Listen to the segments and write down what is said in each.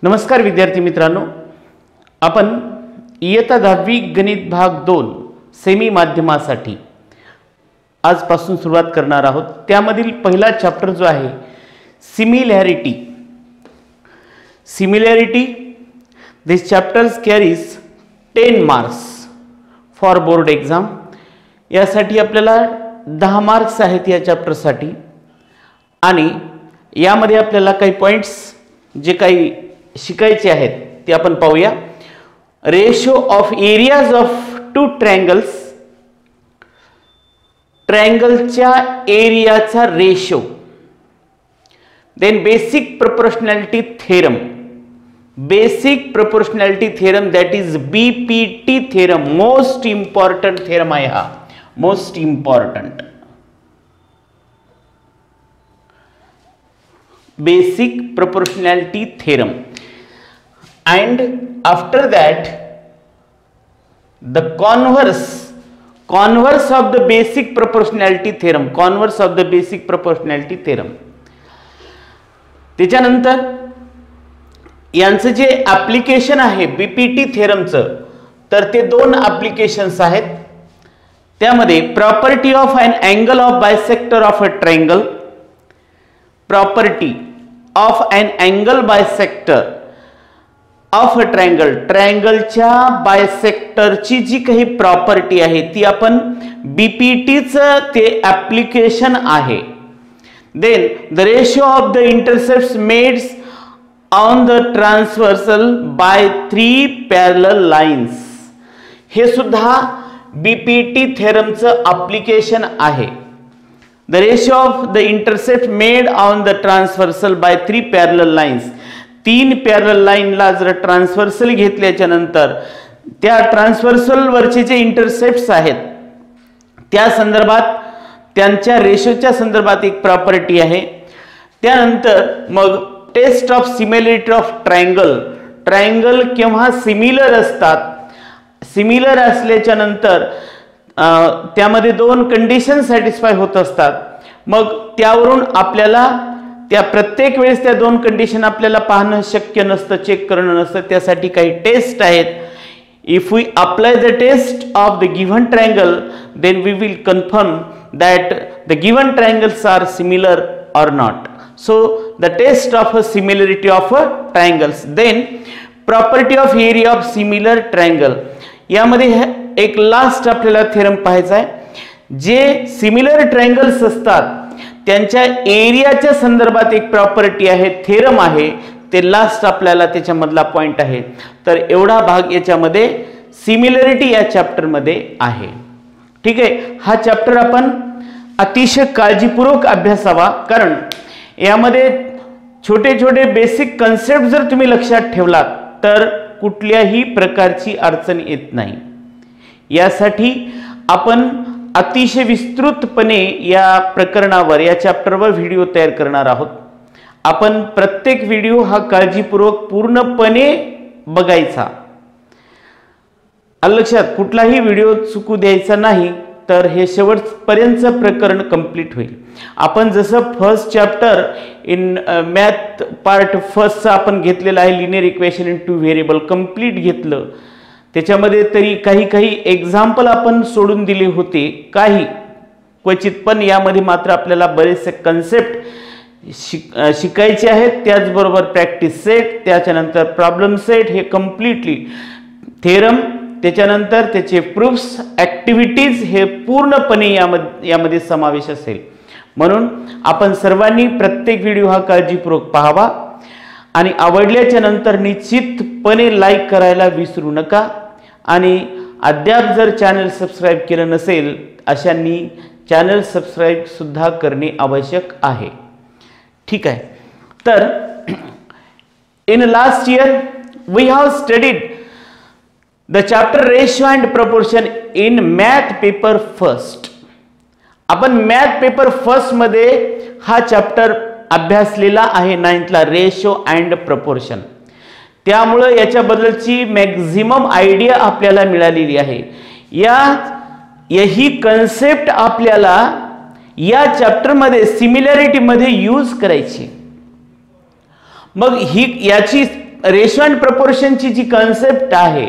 नमस्कार विद्यार्थी मित्रांनो, आपण इयत्ता 10वी गणित भाग 2 सेमी माध्यमासाठी आजपासून सुरुवात करणार आहोत। त्यामधील पहिला चॅप्टर जो आहे similarity. This chapters carries 10 marks for board exam. यासाठी आपल्याला 10 मार्क्स आहेत या चॅप्टरसाठी आणि यामध्ये आपल्याला काही पॉइंट्स जे काही शिकायचे आहेत ते आपण पाहूया। Ratio of areas of two triangles, ट्रायंगलच्या एरियाचा ratio, then basic proportionality theorem, that is BPT theorem, most important theorem आहे हा, most important basic proportionality theorem, and after that the converse of the basic proportionality theorem, त्याच्यानंतर यांचं जे application आहे BPT थेरमचं, तर ते दोन ऍप्लिकेशन्स आहेत। त्यामध्ये property of an angle of bisector of a triangle, property of an angle bisector of a triangle, ट्रायंगलच्या बायसेक्टरची जी काही प्रॉपर्टी आहे ती आपण बीपीटीचं ते ऍप्लिकेशन आहे। Then the ratio of the intercepts made on the transversal by 3 parallel lines, हे सुद्धा बीपीटी थेरमचं ऍप्लिकेशन आहे। The ratio of the intercept made on the transversal by 3 parallel lines, 3 parallel लाईनला जर ट्रान्सव्हर्सल घेतल्याच्या नंतर त्या ट्रान्सव्हर्सल वरचे जे इंटरसेप्ट्स आहेत त्या संदर्भात त्यांच्या रेशोच्या संदर्भात एक प्रॉपर्टी आहे। त्यानंतर मग test of similarity of triangle केव्हा सिमिलर असतात, सिमिलर असल्याच्या नंतर त्यामध्ये 2 कंडिशन सॅटिस्फाय होत असतात। मग त्यावरून आपल्याला त्या प्रत्येक वेळेस त्या 2 कंडिशन आपल्याला पाहणं शक्य नसतं, चेक करणं नसतं, त्यासाठी काही टेस्ट आहेत। If we apply the test of the given triangle, then we will confirm that the given triangles are similar or not. So the test of a similarity of a triangles, then property of area of similar triangle. यामध्ये एक last आपल्याला theorem पाहायचा आहे, जे similar triangles असतात त्यांच्या एरियाच्या संदर्भात एक प्रॉपर्टी आहे, थेरम आहे, ते लास्ट आपल्याला त्याच्यामधला पॉइंट आहे। तर एवढा भाग याच्यामध्ये सिमिलॅरिटी या चॅप्टर मध्ये आहे। ठीक आहे, हा चॅप्टर आपण अतिशय काळजीपूर्वक अभ्यासावा, कारण यामध्ये छोटे छोटे बेसिक कन्सेप्ट जर तुम्ही लक्षात ठेवलात तर कुठल्याही प्रकारची अडचण येत नाही। यासाठी आपण अतिशय विस्तृतपणे या प्रकरणावर, या चॅप्टरवर व्हिडिओ तयार करणार आहोत। आपण प्रत्येक व्हिडिओ हा काळजीपूर्वक पूर्णपणे बघायचा, लक्षात कुठलाही व्हिडिओ चुकू द्यायचा नाही, तर हे शेवटपर्यंतचं प्रकरण कंप्लीट होईल। आपण जसं first chapter in math part फर्स्टचं आपण घेतलेलं आहे, linear equation in 2 variable complete घेतलं, त्याच्यामध्ये तरी काही एक्झाम्पल आपण सोडून दिले होते, काही क्वचित, पण यामध्ये मात्र आपल्याला बरेचसे कन्सेप्ट शिकायचे आहेत। त्याचबरोबर प्रॅक्टिस सेट, त्याच्यानंतर प्रॉब्लेम सेट, हे कम्प्लिटली थेरम, त्याच्यानंतर त्याचे प्रूफ्स, ॲक्टिव्हिटीज, हे पूर्णपणे यामध्ये समावेश असेल। म्हणून आपण सर्वांनी प्रत्येक व्हिडिओ हा काळजीपूर्वक पाहावा आणि आवडल्याच्या नंतर निश्चितपणे लाईक करायला विसरू नका। आणि अद्याप जर चॅनल सबस्क्राईब केलं नसेल अशांनी चॅनल सबस्क्राईब सुद्धा करणे आवश्यक आहे। ठीक आहे, तर in last year we have studied the chapter ratio and proportion in math paper first. आपण मॅथ पेपर फर्स्ट मध्ये हा चॅप्टर अभ्यासलेला आहे 9th ला, रेशो अँड प्रपोर्शन। त्यामुळे याच्याबद्दलची मॅक्झिमम आयडिया आपल्याला मिळालेली आहे। ही कन्सेप्ट आपल्याला या चॅप्टर मध्ये सिमिलॅरिटी मध्ये यूज करायची। मग ही याची रेशो अँड प्रपोर्शनची जी कन्सेप्ट आहे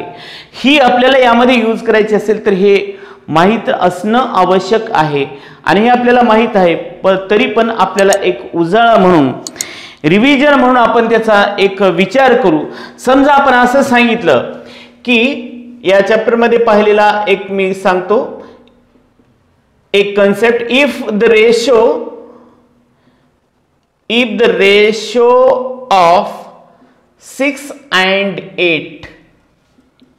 ही आपल्याला यामध्ये यूज करायची असेल तर हे माहित असणं आवश्यक आहे आणि हे आपल्याला माहित आहे, पण तरी पण आपल्याला एक उजाळा म्हणून रिव्हिजन म्हणून आपण त्याचा एक विचार करू. समजा आपण असं सांगितलं की या चॅप्टर मध्ये पाहिलेला एक मी सांगतो एक concept, if the ratio of 6 and 8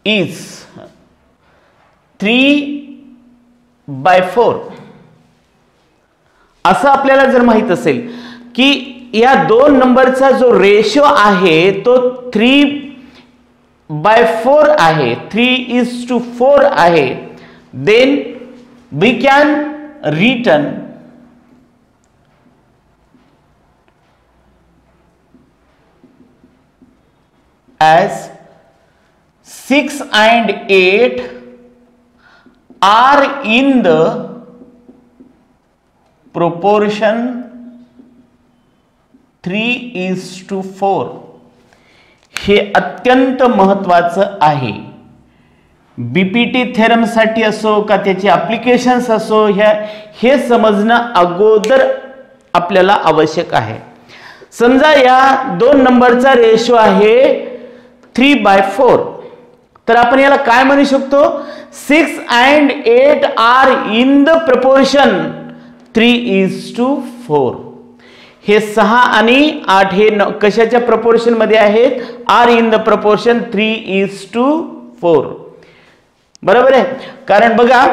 is 3/4. असं आपल्याला जर माहित असेल की या दोन नंबरचा जो रेशो आहे तो 3/4 आहे, 3:4 आहे, then we can written as 6 and 8 are in the proportion 3:4. हे अत्यंत महत्वाचं आहे. बीपीटी थेरम साठी असो का त्याची ऍप्लिकेशन्स असो हे समजणं अगोदर आपल्याला आवश्यक आहे. समजा या दोन नंबरचा रेशो आहे 3/4, तर आपण याला काय म्हणू शकतो, 6 and 8 are in the proportion 3:4. हे 6 आणि 8 हे कशाच्या प्रपोर्शन मध्ये आहेत, आर इन द प्रपोर्शन 3:4. बरोबर आहे, कारण बघा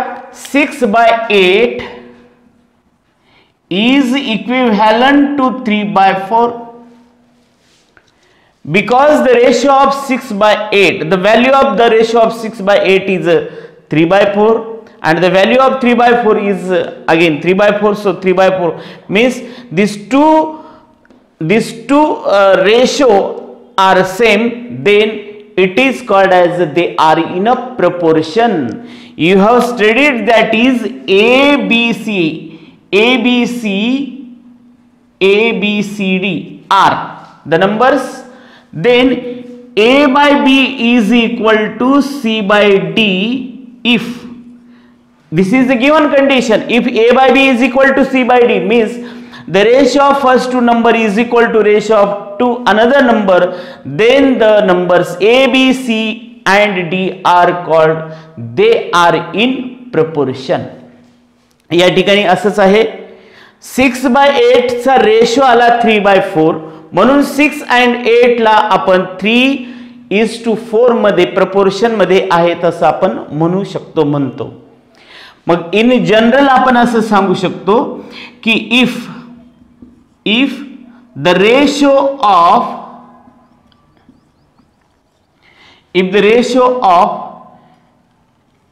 6/8 is equivalent to 3/4 because the ratio of 6/8, the value of the ratio of 6/8 is 3/4 and the value of 3/4 is again 3/4. So 3/4 means these two ratio are same, then it is called as they are in a proportion. You have studied that is ABCD are the numbers, then A/B is equal to C/D if this is the given condition. If A/B is equal to C/D means the ratio of first two number is equal to ratio of to another number, then the numbers A, B, C and D are called they are in proportion. या ठिकाणी असंच आहे, 6/8 चा ratio आला 3/4 म्हणून 6 and 8 ला आपण 3:4 मध्ये प्रपोर्शन मध्ये आहेत असं आपण म्हणू शकतो म्हणतो. मग इन जनरल आपण असं सांगू शकतो की if the ratio of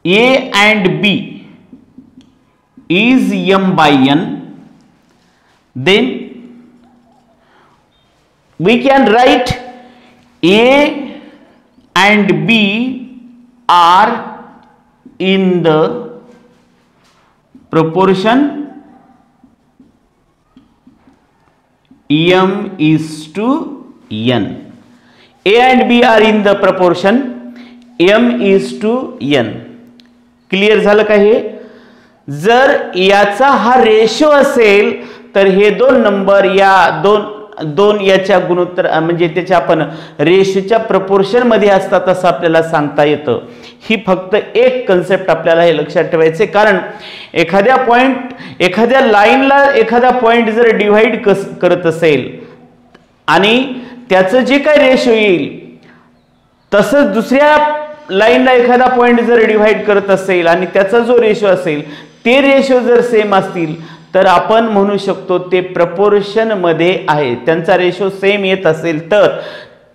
A and B is m/n, then we can write A and B are in the proportion m:/n. A and B are in the proportion m:/n. Clear झालं का हे? जर याचा हा रेशो असेल तर हे दोन नंबर या दोन याच्या गुणोत्तर म्हणजे त्याच्या आपण रेशोच्या प्रपोर्शन मध्ये असतात असं आपल्याला सांगता येतं. ही फक्त एक कन्सेप्ट आपल्याला हे लक्षात ठेवायचे, कारण एखाद्या लाईनला एखादा पॉइंट जर डिवाइड करत असेल आणि त्याचं जे काही रेशो येईल तसंच दुसऱ्या लाईनला एखादा पॉइंट जर डिवाइड करत असेल आणि त्याचा जो रेशो असेल ते रेशो जर सेम असतील तर आपण म्हणू शकतो ते प्रपोर्शन मध्ये आहे. त्यांचा रेशो सेम येत असेल तर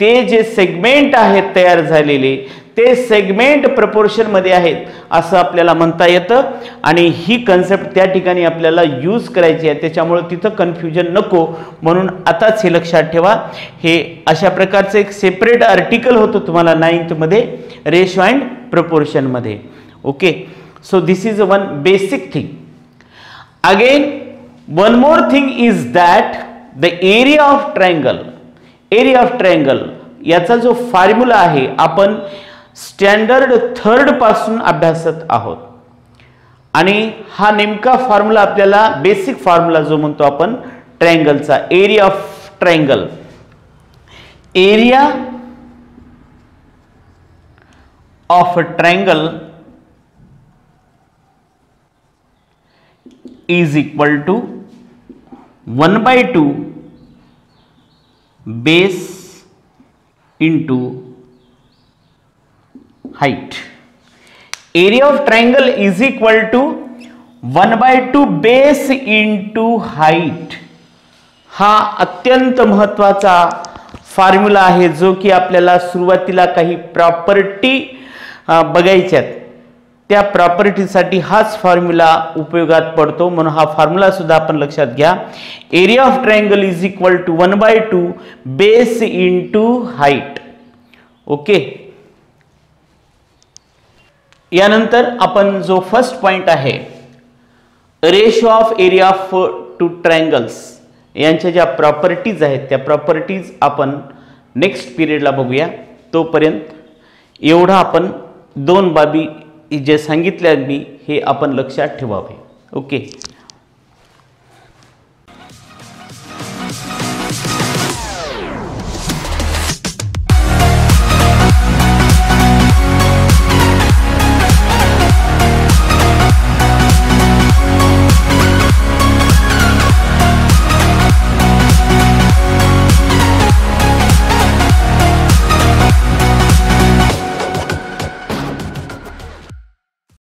ते जे सेगमेंट आहेत तयार झालेले ते सेगमेंट प्रपोर्शन मध्ये आहेत असं आपल्याला म्हणता येतं. आणि ही कन्सेप्ट त्या ठिकाणी आपल्याला यूज करायची आहे, त्याच्यामुळे तिथं कन्फ्युजन नको म्हणून आताच हे लक्षात ठेवा. हे अशा प्रकारचं एक सेपरेट आर्टिकल होतं तुम्हाला 9th मध्ये रेशो अँड प्रपोर्शन मध्ये. Okay, so this is one basic thing. Again, one more thing is that the area of triangle याचा जो फॉर्म्युला आहे आपण स्टँडर्ड 3rd पासून अभ्यासत आहोत आणि हा नेमका फॉर्म्युला आपल्याला बेसिक फॉर्म्युला जो म्हणतो आपण ट्रायंगलचा, area of triangle, area of triangle is equal to 1/2 base into height. Area of triangle is equal to 1/2 base into height. हा अत्यंत महत्वाचा फॉर्म्युला आहे जो की आपल्याला सुरुवातीला काही प्रॉपर्टी बघायच्यात, त्या प्रॉपर्टीसाठी हाच फॉर्म्युला उपयोगात पडतो, म्हणून हा फॉर्म्युला सुद्धा आपण लक्षात घ्या. Area of triangle is equal to 1/2 base into height. Okay, यानंतर आपण जो फर्स्ट पॉइंट आहे ratio of area of two triangles यांच्या ज्या प्रॉपर्टीज आहेत त्या प्रॉपर्टीज आपण नेक्स्ट पिरियडला बघूया. तोपर्यंत एवढा आपण 2 बाबी जे सांगितले मी हे आपण लक्षात ठेवावे. ओके.